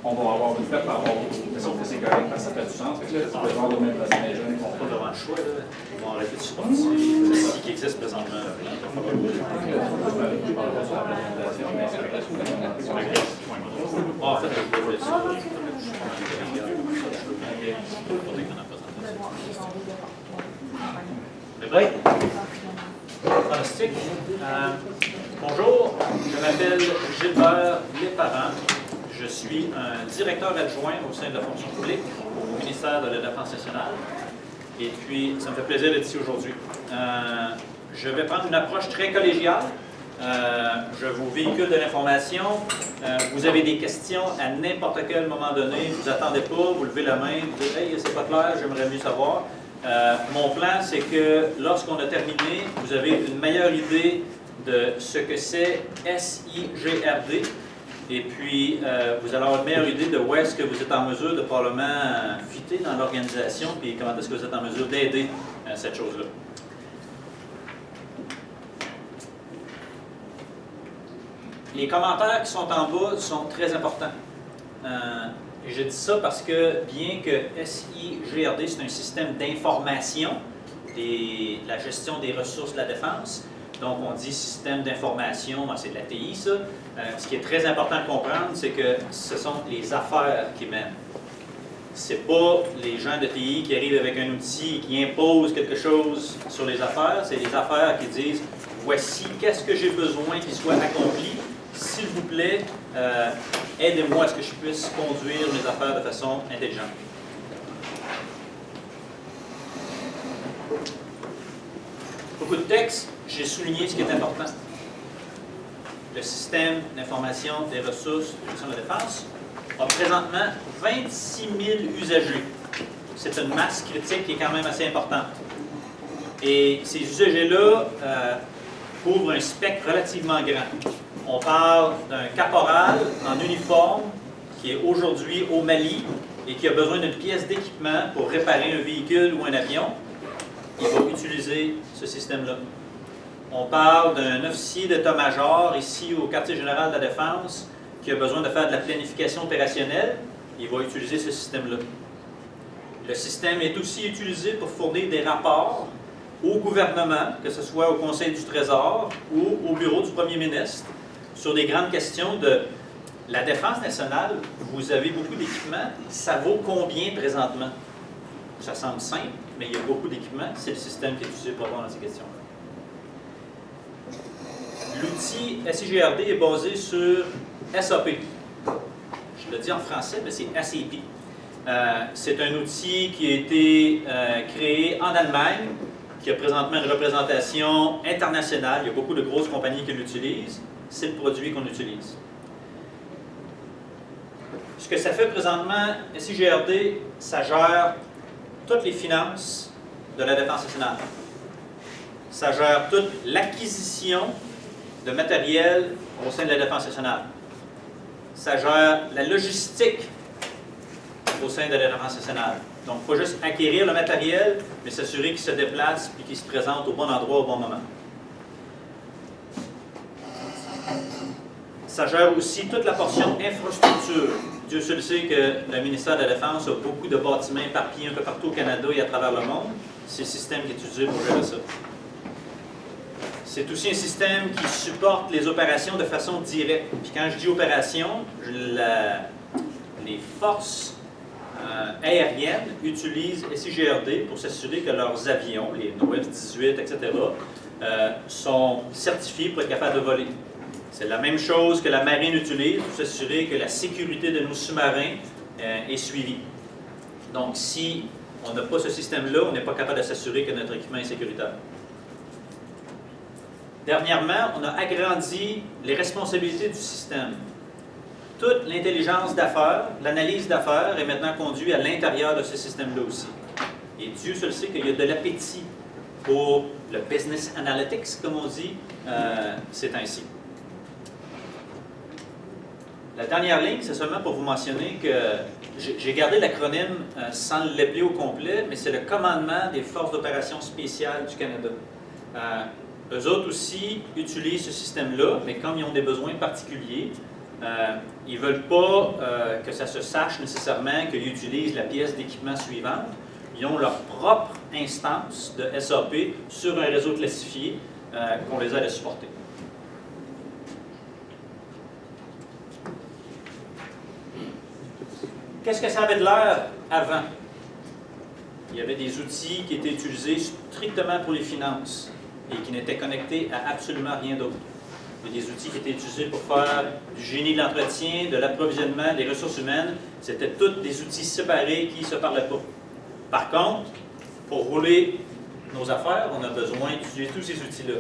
on va avoir une perte en haut. Mais sauf que c'est correct, parce que ça fait du sens. Fait que là, c'est le genre de même place des jeunes. Ils n'ont pas vraiment le choix, là. Ils vont arrêter de supporter ce qui existe présentement. En fait, je voulais ça. Prêt? Fantastique. Bonjour, je m'appelle Gilbert Lesparent. Je suis un directeur adjoint au sein de la fonction publique au ministère de la Défense nationale. Et puis, ça me fait plaisir d'être ici aujourd'hui. Je vais prendre une approche très collégiale. Je vous véhicule de l'information. Vous avez des questions à n'importe quel moment donné. Vous attendez pas, vous levez la main, vous dites « Hey, c'est pas clair, j'aimerais mieux savoir ». Mon plan, c'est que lorsqu'on a terminé, vous avez une meilleure idée de ce que c'est SIGRD. Et puis, vous allez avoir une meilleure idée de où est-ce que vous êtes en mesure de probablement fitter dans l'organisation, puis comment est-ce que vous êtes en mesure d'aider cette chose-là. Les commentaires qui sont en bas sont très importants. Et je dis ça parce que bien que SIGRD, c'est un système d'information de la gestion des ressources de la défense, donc on dit système d'information, c'est de la TI ça. Ce qui est très important de comprendre, c'est que ce sont les affaires qui mènent. Ce n'est pas les gens de TI qui arrivent avec un outil et qui imposent quelque chose sur les affaires, c'est les affaires qui disent « Voici qu'est-ce que j'ai besoin qu'il soit accompli. S'il vous plaît, aidez-moi à ce que je puisse conduire mes affaires de façon intelligente. » Beaucoup de textes, j'ai souligné ce qui est important. Le système d'information des ressources de la défense a présentement 26 000 usagers. C'est une masse critique qui est quand même assez importante. Et ces usagers-là couvrent un spectre relativement grand. On parle d'un caporal en uniforme qui est aujourd'hui au Mali et qui a besoin d'une pièce d'équipement pour réparer un véhicule ou un avion. Il va utiliser ce système-là. On parle d'un officier d'état-major ici au quartier général de la Défense qui a besoin de faire de la planification opérationnelle. Il va utiliser ce système-là. Le système est aussi utilisé pour fournir des rapports au gouvernement, que ce soit au Conseil du Trésor ou au bureau du Premier ministre, sur des grandes questions de la défense nationale. Vous avez beaucoup d'équipements. Ça vaut combien présentement? Ça semble simple, mais il y a beaucoup d'équipements. C'est le système qui est utilisé pour répondre à ces questions-là. L'outil SIGRD est basé sur SAP. Je le dis en français, mais c'est SAP. C'est un outil qui a été créé en Allemagne, qui a présentement une représentation internationale. Il y a beaucoup de grosses compagnies qui l'utilisent. C'est le produit qu'on utilise. Ce que ça fait présentement, SIGRD, ça gère toutes les finances de la Défense nationale. Ça gère toute l'acquisition de matériel au sein de la Défense nationale. Ça gère la logistique au sein de la Défense nationale. Donc, il faut juste acquérir le matériel, mais s'assurer qu'il se déplace et qu'il se présente au bon endroit au bon moment. Ça gère aussi toute la portion infrastructure. Dieu seul sait que le ministère de la Défense a beaucoup de bâtiments éparpillés un peu partout au Canada et à travers le monde. C'est le système qui est utilisé pour gérer ça. C'est aussi un système qui supporte les opérations de façon directe. Puis quand je dis opération, les forces aériennes utilisent SIGRD pour s'assurer que leurs avions, les F-18, etc., sont certifiés pour être capables de voler. C'est la même chose que la marine utilise pour s'assurer que la sécurité de nos sous-marins est suivie. Donc, si on n'a pas ce système-là, on n'est pas capable de s'assurer que notre équipement est sécuritaire. Dernièrement, on a agrandi les responsabilités du système. Toute l'intelligence d'affaires, l'analyse d'affaires est maintenant conduite à l'intérieur de ce système-là aussi. Et Dieu seul sait qu'il y a de l'appétit pour le business analytics, comme on dit, c'est ainsi. La dernière ligne, c'est seulement pour vous mentionner que j'ai gardé l'acronyme sans l'appeler au complet, mais c'est le commandement des forces d'opération spéciales du Canada. Eux autres aussi utilisent ce système-là, mais comme ils ont des besoins particuliers, Ils ne veulent pas que ça se sache nécessairement qu'ils utilisent la pièce d'équipement suivante. Ils ont leur propre instance de SAP sur un réseau classifié qu'on les aide à supporter. Qu'est-ce que ça avait de l'air avant? Il y avait des outils qui étaient utilisés strictement pour les finances et qui n'étaient connectés à absolument rien d'autre. Il y a des outils qui étaient utilisés pour faire du génie de l'entretien, de l'approvisionnement, des ressources humaines. C'était tous des outils séparés qui ne se parlaient pas. Par contre, pour rouler nos affaires, on a besoin d'utiliser tous ces outils-là.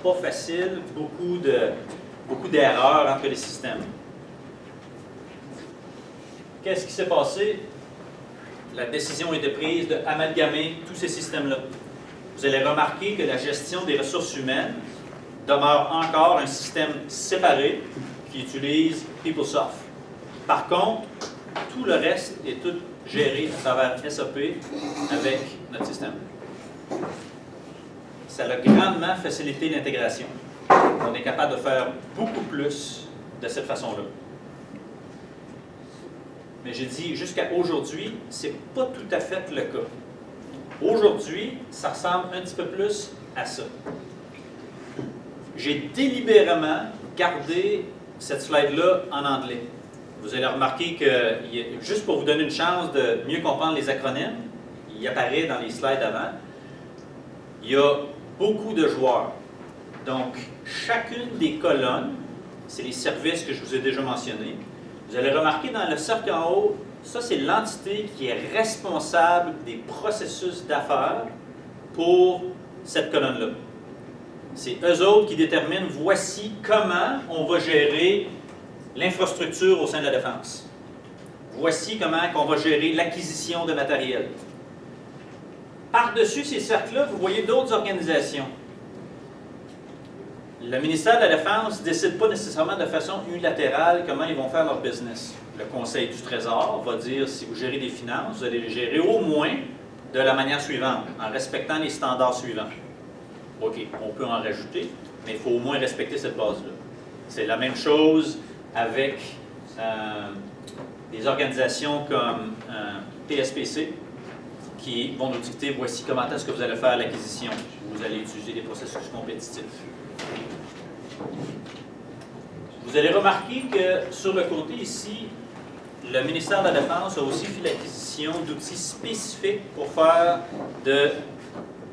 Pas facile, beaucoup d'erreurs entre les systèmes. Qu'est-ce qui s'est passé? La décision a été prise d'amalgamer tous ces systèmes-là. Vous allez remarquer que la gestion des ressources humaines demeure encore un système séparé qui utilise PeopleSoft. Par contre, tout le reste est tout géré à travers SAP avec notre système. Ça a grandement facilité l'intégration. On est capable de faire beaucoup plus de cette façon-là. Mais j'ai dit, jusqu'à aujourd'hui, ce n'est pas tout à fait le cas. Aujourd'hui, ça ressemble un petit peu plus à ça. J'ai délibérément gardé cette slide-là en anglais. Vous allez remarquer que, juste pour vous donner une chance de mieux comprendre les acronymes, il apparaît dans les slides avant, il y a beaucoup de joueurs. Donc, chacune des colonnes, c'est les services que je vous ai déjà mentionnés. Vous allez remarquer dans le cercle en haut, ça c'est l'entité qui est responsable des processus d'affaires pour cette colonne-là. C'est eux autres qui déterminent, voici comment on va gérer l'infrastructure au sein de la défense. Voici comment on va gérer l'acquisition de matériel. Par-dessus ces cercles-là, vous voyez d'autres organisations. Le ministère de la Défense ne décide pas nécessairement de façon unilatérale comment ils vont faire leur business. Le Conseil du Trésor va dire, si vous gérez des finances, vous allez les gérer au moins de la manière suivante, en respectant les standards suivants. OK, on peut en rajouter, mais il faut au moins respecter cette base-là. C'est la même chose avec des organisations comme PSPC qui vont nous dicter, voici comment est-ce que vous allez faire l'acquisition. Vous allez utiliser des processus compétitifs. Vous allez remarquer que sur le côté ici, le ministère de la Défense a aussi fait l'acquisition d'outils spécifiques pour faire de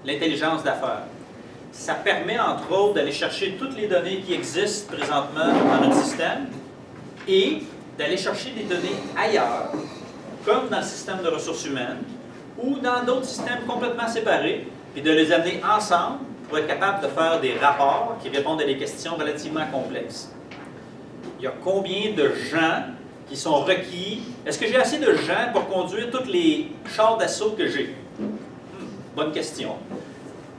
l'intelligence d'affaires. Ça permet, entre autres, d'aller chercher toutes les données qui existent présentement dans notre système et d'aller chercher des données ailleurs, comme dans le système de ressources humaines ou dans d'autres systèmes complètement séparés, puis de les amener ensemble pour être capable de faire des rapports qui répondent à des questions relativement complexes. Il y a combien de gens qui sont requis? Est-ce que j'ai assez de gens pour conduire tous les chars d'assaut que j'ai? Bonne question.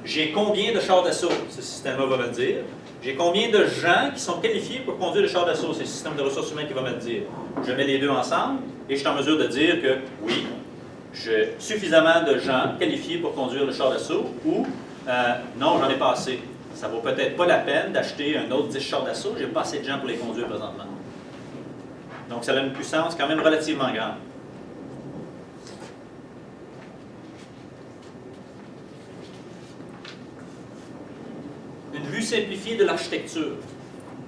J'ai combien de chars d'assaut? Ce système-là va me le dire. J'ai combien de gens qui sont qualifiés pour conduire les chars d'assaut? C'est le système de ressources humaines qui va me le dire. Je mets les deux ensemble et je suis en mesure de dire que oui, j'ai suffisamment de gens qualifiés pour conduire le char d'assaut ou non, j'en ai pas assez. Ça ne vaut peut-être pas la peine d'acheter un autre 10 chars d'assaut, j'ai pas assez de gens pour les conduire présentement. Donc ça a une puissance quand même relativement grande. Une vue simplifiée de l'architecture.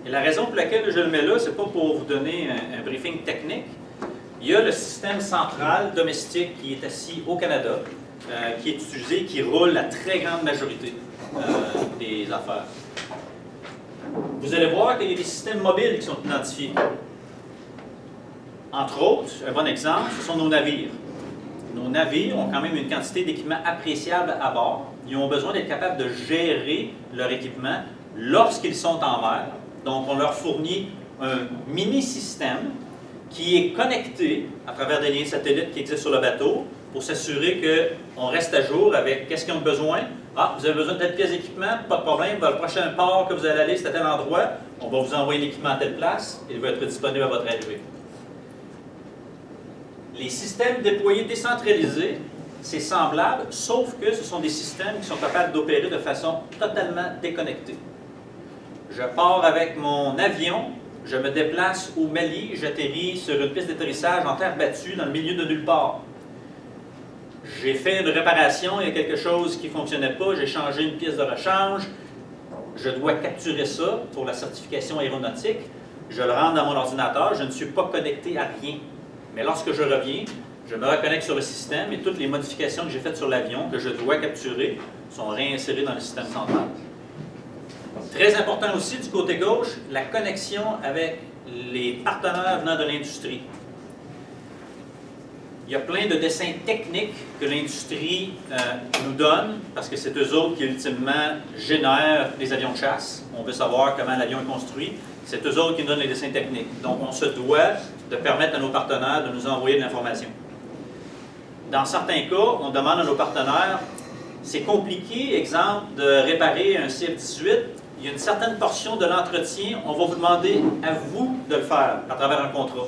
Et la raison pour laquelle je le mets là, ce n'est pas pour vous donner un briefing technique. Il y a le système central domestique qui est assis au Canada, qui est utilisé, qui roule la très grande majorité des affaires. Vous allez voir qu'il y a des systèmes mobiles qui sont identifiés. Entre autres, un bon exemple, ce sont nos navires. Nos navires ont quand même une quantité d'équipement appréciable à bord. Ils ont besoin d'être capables de gérer leur équipement lorsqu'ils sont en mer. Donc, on leur fournit un mini-système qui est connecté à travers des liens satellites qui existent sur le bateau pour s'assurer qu'on reste à jour avec qu'est-ce qu'ils ont besoin. Ah, vous avez besoin de telle pièce d'équipement, pas de problème, le prochain port que vous allez aller, c'est à tel endroit, on va vous envoyer l'équipement à telle place et il va être disponible à votre arrivée. Les systèmes déployés décentralisés, c'est semblable, sauf que ce sont des systèmes qui sont capables d'opérer de façon totalement déconnectée. Je pars avec mon avion, je me déplace au Mali, j'atterris sur une piste d'atterrissage en terre battue dans le milieu de nulle part. J'ai fait une réparation, il y a quelque chose qui ne fonctionnait pas, j'ai changé une pièce de rechange, je dois capturer ça pour la certification aéronautique, je le rentre dans mon ordinateur, je ne suis pas connecté à rien. Mais lorsque je reviens, je me reconnecte sur le système et toutes les modifications que j'ai faites sur l'avion, que je dois capturer, sont réinsérées dans le système central. Très important aussi du côté gauche, la connexion avec les partenaires venant de l'industrie. Il y a plein de dessins techniques que l'industrie nous donne, parce que c'est eux autres qui, ultimement, génèrent les avions de chasse. On veut savoir comment l'avion est construit. C'est eux autres qui nous donnent les dessins techniques. Donc, on se doit de permettre à nos partenaires de nous envoyer de l'information. Dans certains cas, on demande à nos partenaires, c'est compliqué, exemple, de réparer un CF-18, il y a une certaine portion de l'entretien, on va vous demander à vous de le faire à travers un contrat.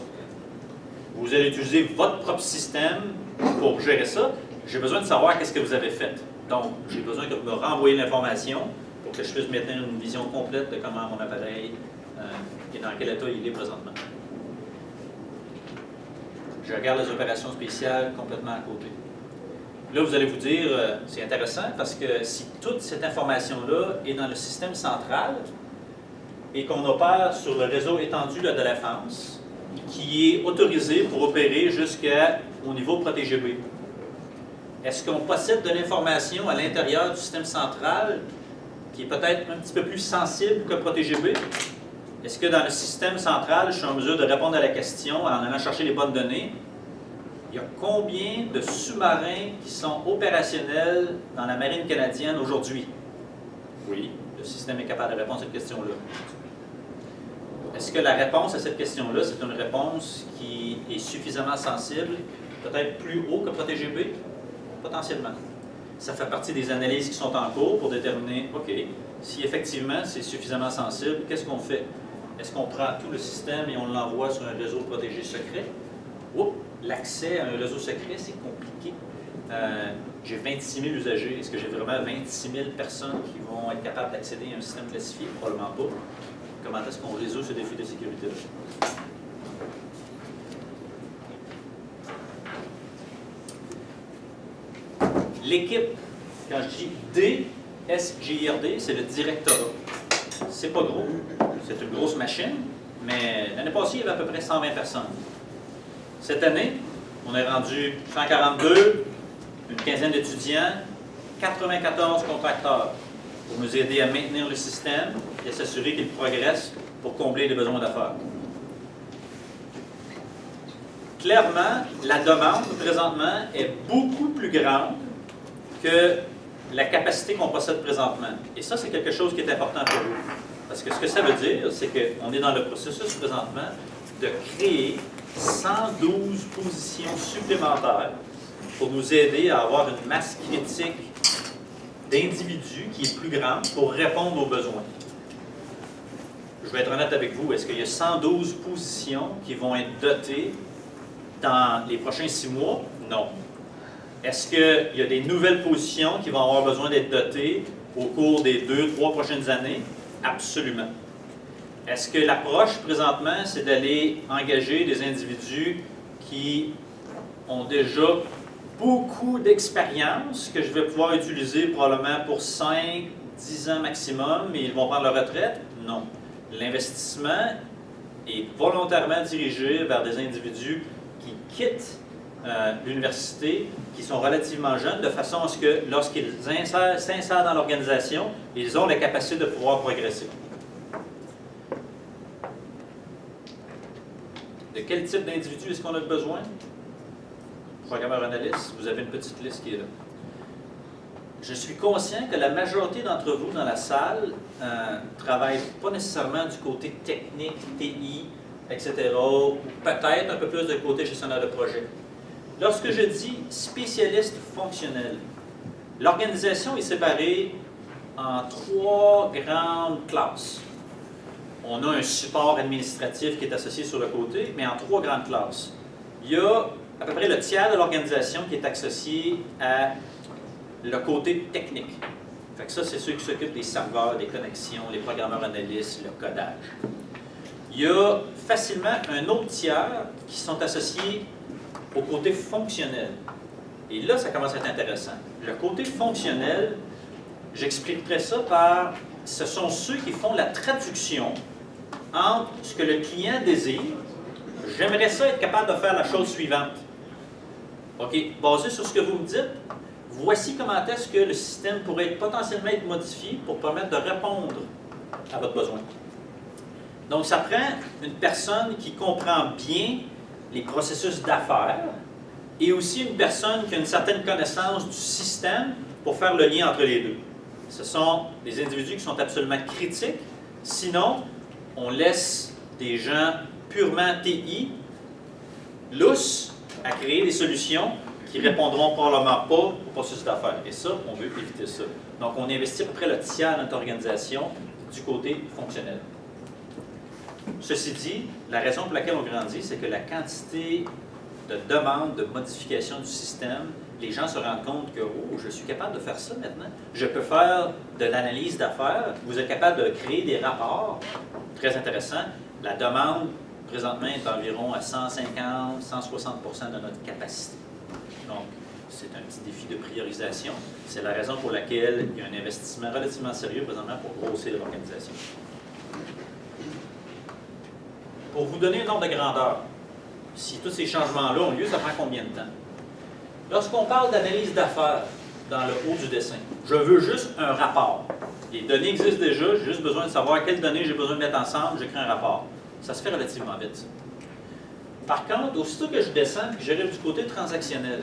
Vous allez utiliser votre propre système pour gérer ça. J'ai besoin de savoir qu'est-ce que vous avez fait. Donc, j'ai besoin que vous me renvoyiez l'information pour que je puisse maintenir une vision complète de comment mon appareil et dans quel état il est présentement. Je regarde les opérations spéciales complètement à côté. Là, vous allez vous dire, c'est intéressant parce que si toute cette information-là est dans le système central et qu'on opère sur le réseau étendu de la défense, qui est autorisé pour opérer jusqu'au niveau protégé B, est-ce qu'on possède de l'information à l'intérieur du système central qui est peut-être un petit peu plus sensible que protégé B? Est-ce que dans le système central, je suis en mesure de répondre à la question en allant chercher les bonnes données? Il y a combien de sous-marins qui sont opérationnels dans la marine canadienne aujourd'hui? Oui, le système est capable de répondre à cette question-là. Est-ce que la réponse à cette question-là, c'est une réponse qui est suffisamment sensible, peut-être plus haut que protégé B? Potentiellement. Ça fait partie des analyses qui sont en cours pour déterminer, OK, si effectivement c'est suffisamment sensible, qu'est-ce qu'on fait? Est-ce qu'on prend tout le système et on l'envoie sur un réseau protégé secret? Oups, l'accès à un réseau secret, c'est compliqué. J'ai 26 000 usagers. Est-ce que j'ai vraiment 26 000 personnes qui vont être capables d'accéder à un système classifié? Probablement pas. Comment est-ce qu'on résout ce défi de sécurité-là? L'équipe, quand je dis DSGIRD, c'est le directorat. C'est pas gros, c'est une grosse machine, mais l'année passée, il y avait à peu près 120 personnes. Cette année, on est rendu 142, une quinzaine d'étudiants, 94 contracteurs pour nous aider à maintenir le système et à s'assurer qu'il progresse pour combler les besoins d'affaires. Clairement, la demande, présentement, est beaucoup plus grande que la capacité qu'on possède présentement. Et ça, c'est quelque chose qui est important pour vous. Parce que ce que ça veut dire, c'est qu'on est dans le processus présentement de créer 112 positions supplémentaires pour nous aider à avoir une masse critique d'individus qui est plus grande pour répondre aux besoins. Je vais être honnête avec vous, est-ce qu'il y a 112 positions qui vont être dotées dans les prochains 6 mois? Non. Est-ce qu'il y a des nouvelles positions qui vont avoir besoin d'être dotées au cours des 2-3 prochaines années? Absolument. Est-ce que l'approche présentement, c'est d'aller engager des individus qui ont déjà beaucoup d'expérience que je vais pouvoir utiliser probablement pour 5-10 ans maximum, mais ils vont prendre leur retraite? Non. L'investissement est volontairement dirigé vers des individus qui quittent l'université, qui sont relativement jeunes, de façon à ce que lorsqu'ils s'insèrent dans l'organisation, ils ont la capacité de pouvoir progresser. De quel type d'individu est-ce qu'on a besoin? Programmeur analyste, vous avez une petite liste qui est là. Je suis conscient que la majorité d'entre vous dans la salle ne travaillent pas nécessairement du côté technique, TI, etc., ou peut-être un peu plus du côté gestionnaire de projet. Lorsque je dis spécialiste fonctionnel, l'organisation est séparée en 3 grandes classes. On a un support administratif qui est associé sur le côté, mais en 3 grandes classes. Il y a à peu près le tiers de l'organisation qui est associé à le côté technique. Fait que ça, c'est ceux qui s'occupent des serveurs, des connexions, les programmeurs analystes, le codage. il y a facilement un autre tiers qui sont associés au côté fonctionnel. Et là, ça commence à être intéressant. Le côté fonctionnel, j'expliquerai ça par, ce sont ceux qui font la traduction entre ce que le client désire. J'aimerais ça être capable de faire la chose suivante. OK, basé sur ce que vous me dites, voici comment est-ce que le système pourrait potentiellement être modifié pour permettre de répondre à votre besoin. Donc, ça prend une personne qui comprend bien les processus d'affaires et aussi une personne qui a une certaine connaissance du système pour faire le lien entre les deux. Ce sont des individus qui sont absolument critiques. Sinon, on laisse des gens purement TI, lousses, à créer des solutions qui ne répondront probablement pas au processus d'affaires. Et ça, on veut éviter ça. Donc, on investit à peu près le tiers de notre organisation du côté fonctionnel. Ceci dit, la raison pour laquelle on grandit, c'est que la quantité de demandes, de modifications du système, les gens se rendent compte que « Oh, je suis capable de faire ça maintenant. Je peux faire de l'analyse d'affaires. » Vous êtes capable de créer des rapports. Très intéressant. La demande, présentement, est environ à 150, 160% de notre capacité. Donc, c'est un petit défi de priorisation. C'est la raison pour laquelle il y a un investissement relativement sérieux présentement pour grossir l'organisation. Pour vous donner un ordre de grandeur, si tous ces changements-là ont lieu, ça prend combien de temps? Lorsqu'on parle d'analyse d'affaires dans le haut du dessin, je veux juste un rapport. Les données existent déjà, j'ai juste besoin de savoir quelles données j'ai besoin de mettre ensemble, j'écris un rapport. Ça se fait relativement vite. Par contre, aussitôt que je descends et que j'arrive du côté transactionnel,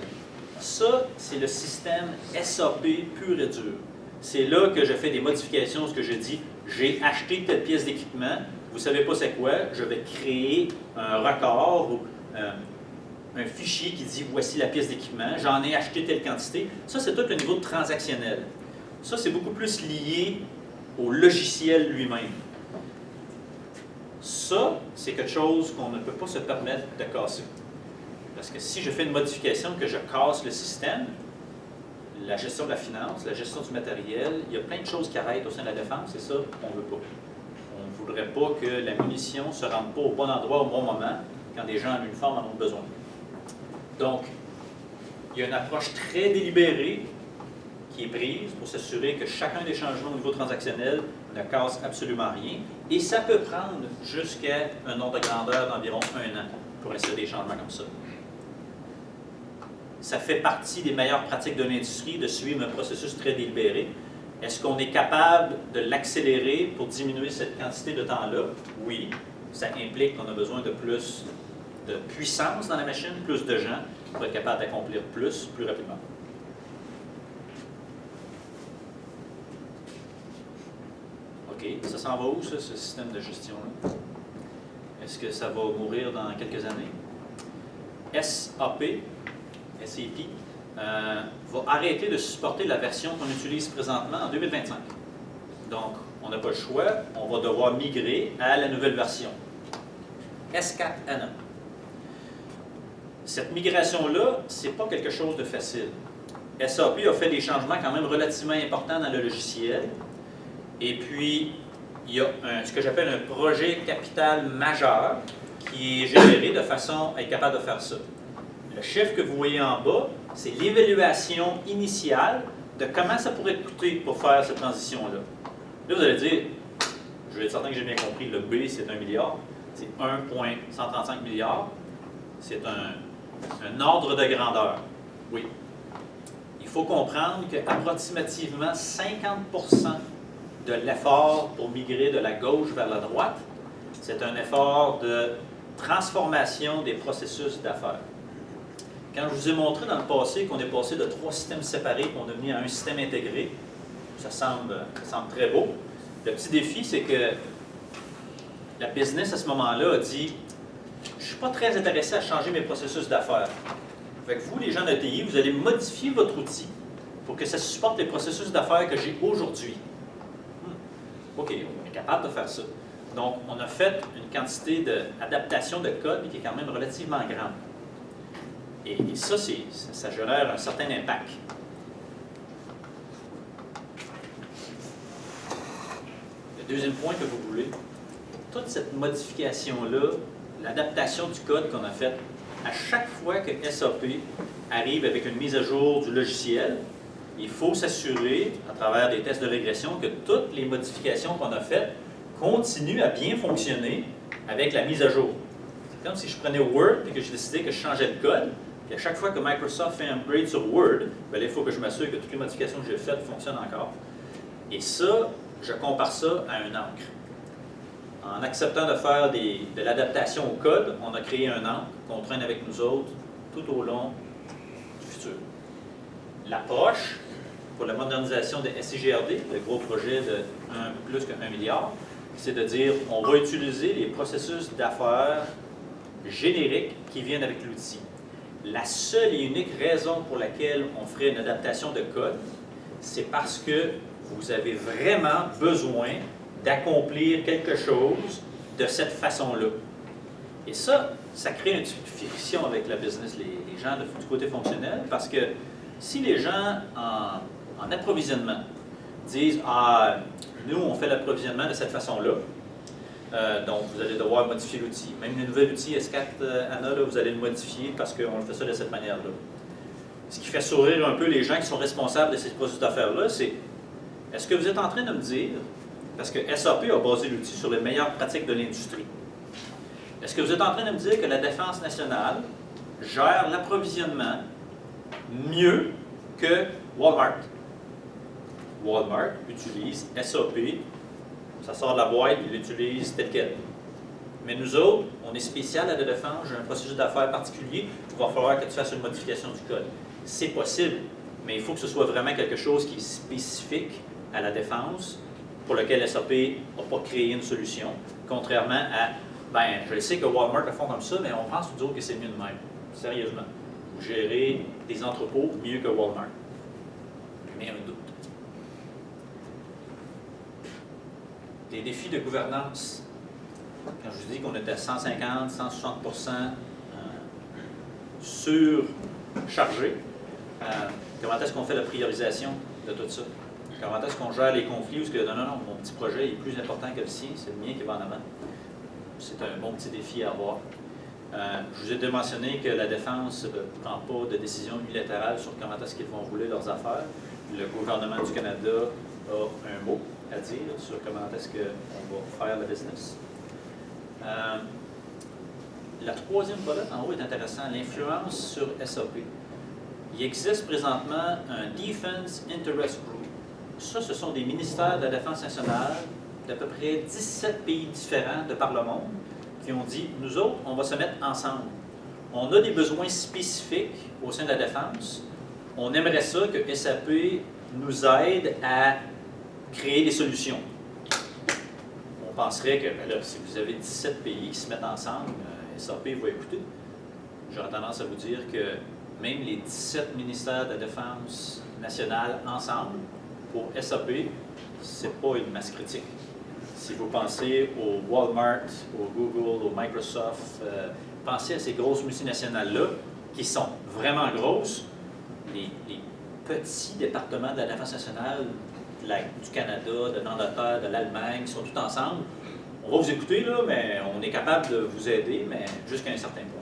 ça, c'est le système SAP pur et dur. C'est là que je fais des modifications, ce que je dis, j'ai acheté telle pièce d'équipement, vous ne savez pas c'est quoi, je vais créer un record ou un fichier qui dit voici la pièce d'équipement, j'en ai acheté telle quantité. Ça, c'est tout le niveau de transactionnel. Ça, c'est beaucoup plus lié au logiciel lui-même. Ça, c'est quelque chose qu'on ne peut pas se permettre de casser. Parce que si je fais une modification, que je casse le système, la gestion de la finance, la gestion du matériel, il y a plein de choses qui arrêtent au sein de la défense, et ça, on ne veut pas. On ne voudrait pas que la munition ne se rende pas au bon endroit au bon moment, quand des gens en uniforme en ont besoin. Donc, il y a une approche très délibérée qui est prise pour s'assurer que chacun des changements au niveau transactionnel ne casse absolument rien. Et ça peut prendre jusqu'à un ordre de grandeur d'environ 1 an pour insérer des changements comme ça. Ça fait partie des meilleures pratiques de l'industrie de suivre un processus très délibéré. Est-ce qu'on est capable de l'accélérer pour diminuer cette quantité de temps-là? Oui. Ça implique qu'on a besoin de plus de puissance dans la machine, plus de gens pour être capable d'accomplir plus rapidement. OK, ça s'en va où, ça, ce système de gestion-là? Est-ce que ça va mourir dans quelques années? SAP va arrêter de supporter la version qu'on utilise présentement en 2025. Donc, on n'a pas le choix, on va devoir migrer à la nouvelle version. S4HANA. Cette migration-là, ce n'est pas quelque chose de facile. SAP a fait des changements quand même relativement importants dans le logiciel. Et puis, il y a ce que j'appelle un projet capital majeur qui est généré de façon à être capable de faire ça. Le chiffre que vous voyez en bas, c'est l'évaluation initiale de comment ça pourrait coûter pour faire cette transition-là. Là, vous allez dire, je vais être certain que j'ai bien compris, le B, c'est 1 milliard, c'est 1,135 milliards, c'est un ordre de grandeur. Oui. Il faut comprendre qu'approximativement 50% de l'effort pour migrer de la gauche vers la droite, c'est un effort de transformation des processus d'affaires. Quand je vous ai montré dans le passé qu'on est passé de 3 systèmes séparés qu'on est devenu à un système intégré, ça semble très beau. Le petit défi, c'est que la business à ce moment-là a dit « Je ne suis pas très intéressé à changer mes processus d'affaires. » Fait que vous, les gens de TI, vous allez modifier votre outil pour que ça supporte les processus d'affaires que j'ai aujourd'hui. OK, on est capable de faire ça. Donc, on a fait une quantité d'adaptation de code qui est quand même relativement grande. Et ça, ça génère un certain impact. Le deuxième point que vous voulez, toute cette modification-là, l'adaptation du code qu'on a fait, à chaque fois que SAP arrive avec une mise à jour du logiciel, il faut s'assurer, à travers des tests de régression, que toutes les modifications qu'on a faites continuent à bien fonctionner avec la mise à jour. C'est comme si je prenais Word et que j'ai décidé que je changeais de code. Puis à chaque fois que Microsoft fait un upgrade sur Word, bien, il faut que je m'assure que toutes les modifications que j'ai faites fonctionnent encore. Et ça, je compare ça à un encre. En acceptant de faire de l'adaptation au code, on a créé un encre qu'on traîne avec nous autres tout au long du futur. L'approche pour la modernisation de SIGRD, le gros projet de plus que 1 milliard, c'est de dire on va utiliser les processus d'affaires génériques qui viennent avec l'outil. La seule et unique raison pour laquelle on ferait une adaptation de code, c'est parce que vous avez vraiment besoin d'accomplir quelque chose de cette façon-là. Et ça crée une petite friction avec la business, les gens du côté fonctionnel, parce que si les gens en approvisionnement disent « Ah, nous, on fait l'approvisionnement de cette façon-là, donc vous allez devoir modifier l'outil. Même le nouvel outil S4 ANA, là, vous allez le modifier parce qu'on le fait ça de cette manière-là. » Ce qui fait sourire un peu les gens qui sont responsables de ces processus d'affaires-là, c'est est-ce que vous êtes en train de me dire, parce que SAP a basé l'outil sur les meilleures pratiques de l'industrie, est-ce que vous êtes en train de me dire que la Défense nationale gère l'approvisionnement mieux que Walmart? Walmart utilise SAP, ça sort de la boîte, il l'utilise tel quel. Mais nous autres, on est spécial à la défense, j'ai un processus d'affaires particulier, il va falloir que tu fasses une modification du code. C'est possible, mais il faut que ce soit vraiment quelque chose qui est spécifique à la défense, pour lequel SAP n'a pas créé une solution, contrairement à, ben, je sais que Walmart le font comme ça, mais on pense toujours que c'est mieux de même. Sérieusement, vous gérez des entrepôts mieux que Walmart. Mais un doute. Des défis de gouvernance. Quand je vous dis qu'on était à 150, 160% surchargé, comment est-ce qu'on fait la priorisation de tout ça? Comment est-ce qu'on gère les conflits où ce que non, mon petit projet est plus important que le sien, c'est le mien qui va en avant. C'est un bon petit défi à avoir. Je vous ai déjà mentionné que la Défense ne prend pas de décision unilatérale sur comment est-ce qu'ils vont rouler leurs affaires. Le gouvernement du Canada a un mot à dire sur comment est-ce qu'on va faire le business. La troisième colonne en haut est intéressante, l'influence sur SAP. Il existe présentement un Defense Interest Group. Ça, ce sont des ministères de la Défense nationale d'à peu près 17 pays différents de par le monde qui ont dit, nous autres, on va se mettre ensemble. On a des besoins spécifiques au sein de la Défense. On aimerait ça que SAP nous aide à créer des solutions. On penserait que, ben là, si vous avez 17 pays qui se mettent ensemble, SAP va écouter. J'aurais tendance à vous dire que même les 17 ministères de la Défense nationale ensemble, pour SAP, ce n'est pas une masse critique. Si vous pensez au Walmart, au Google, au Microsoft, pensez à ces grosses multinationales-là qui sont vraiment grosses. Les petits départements de la Défense nationale du Canada, de l'Angleterre, de l'Allemagne, qui sont tous ensemble. On va vous écouter, là, mais on est capable de vous aider, mais jusqu'à un certain point.